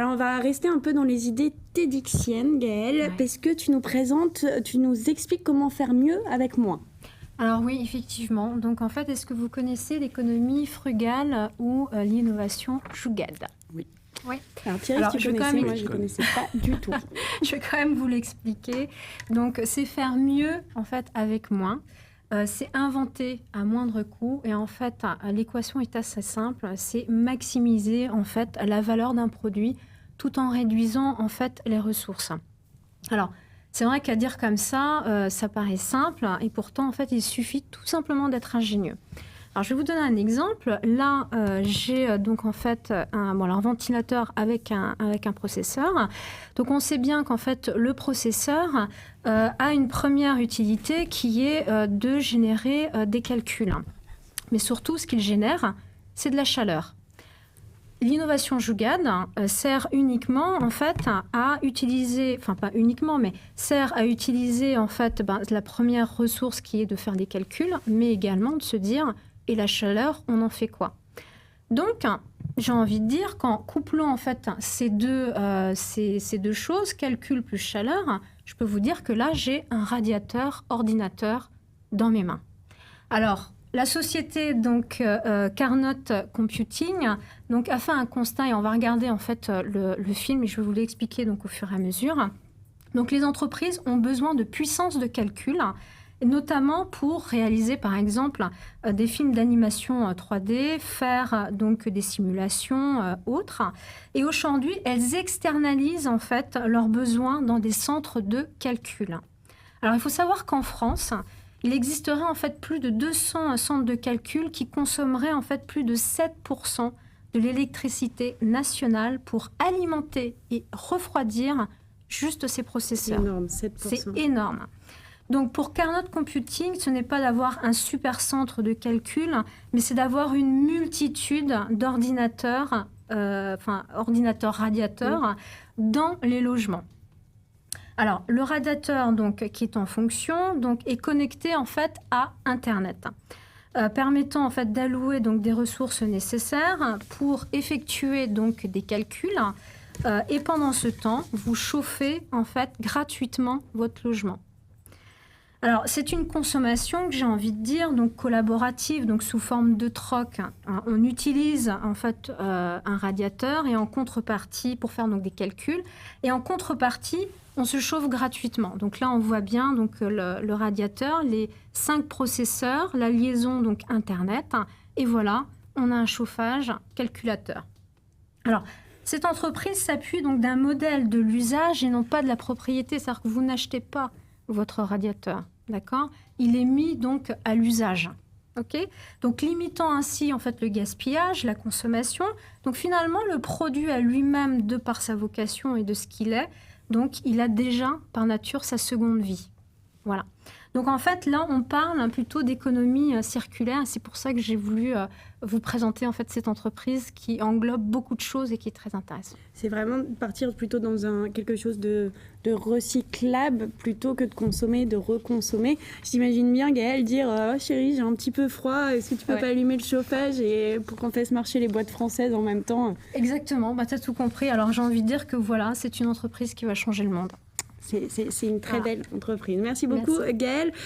Alors, on va rester un peu dans les idées TEDxiennes, Gaëlle, Ouais. parce que tu nous expliques comment faire mieux avec moins. Alors oui, effectivement. Donc en fait, est-ce que vous connaissez l'économie frugale ou l'innovation Shugad? Oui. Oui. Alors, Thierry, Alors, tu je vais connaissais, quand même- moi, je ne connaissais pas du tout. Je vais quand même vous l'expliquer. Donc c'est faire mieux en fait avec moins. C'est inventer à moindre coût et en fait l'équation est assez simple, c'est maximiser en fait la valeur d'un produit tout en réduisant en fait les ressources. Alors c'est vrai qu'à dire comme ça paraît simple et pourtant en fait il suffit tout simplement d'être ingénieux. Alors je vais vous donner un exemple. Là j'ai donc en fait un ventilateur avec un processeur. Donc on sait bien qu'en fait le processeur a une première utilité qui est de générer des calculs. Mais surtout, ce qu'il génère, c'est de la chaleur. L'innovation Shugad sert uniquement en fait à utiliser, enfin pas uniquement, mais sert à utiliser en fait la première ressource qui est de faire des calculs, mais également de se dire et la chaleur, on en fait quoi? Donc j'ai envie de dire qu'en couplant en fait ces deux choses, calcul plus chaleur, je peux vous dire que là j'ai un radiateur ordinateur dans mes mains. Alors la société donc Carnot Computing donc a fait un constat et on va regarder en fait le film et je vais vous l'expliquer donc au fur et à mesure. Donc les entreprises ont besoin de puissance de calcul, notamment pour réaliser par exemple des films d'animation 3D, faire donc des simulations autres. Et aujourd'hui, elles externalisent en fait leurs besoins dans des centres de calcul. Alors il faut savoir qu'en France, il existerait en fait plus de 200 centres de calcul qui consommeraient en fait plus de 7% de l'électricité nationale pour alimenter et refroidir juste ces processeurs. C'est énorme, 7%. C'est énorme. Donc pour Carnot Computing, ce n'est pas d'avoir un super centre de calcul, mais c'est d'avoir une multitude d'ordinateurs, ordinateurs radiateurs dans les logements. Alors le radiateur donc qui est en fonction donc est connecté en fait à Internet, permettant en fait d'allouer donc des ressources nécessaires pour effectuer donc des calculs. Et pendant ce temps, vous chauffez en fait gratuitement votre logement. Alors, c'est une consommation que j'ai envie de dire, donc collaborative, donc sous forme de troc. On utilise en fait un radiateur et en contrepartie, pour faire donc des calculs, et en contrepartie, on se chauffe gratuitement. Donc là, on voit bien donc le radiateur, les 5 processeurs, la liaison donc Internet, et voilà, on a un chauffage calculateur. Alors, cette entreprise s'appuie donc d'un modèle de l'usage et non pas de la propriété, c'est-à-dire que vous n'achetez pas votre radiateur, d'accord? Il est mis donc à l'usage, ok? Donc limitant ainsi en fait le gaspillage, la consommation. Donc finalement le produit à lui-même, de par sa vocation et de ce qu'il est, donc il a déjà par nature sa seconde vie. Voilà. Donc en fait là on parle plutôt d'économie circulaire. C'est pour ça que j'ai voulu vous présenter en fait cette entreprise qui englobe beaucoup de choses et qui est très intéressante. C'est vraiment partir plutôt dans quelque chose de recyclable plutôt que de consommer, de reconsommer. J'imagine bien Gaëlle dire oh, chérie, j'ai un petit peu froid, est-ce que tu peux pas allumer le chauffage et pour qu'on fasse marcher les boîtes françaises en même temps? Exactement, tu as tout compris. Alors j'ai envie de dire que voilà, c'est une entreprise qui va changer le monde. C'est une très belle entreprise. Merci beaucoup, Gaëlle.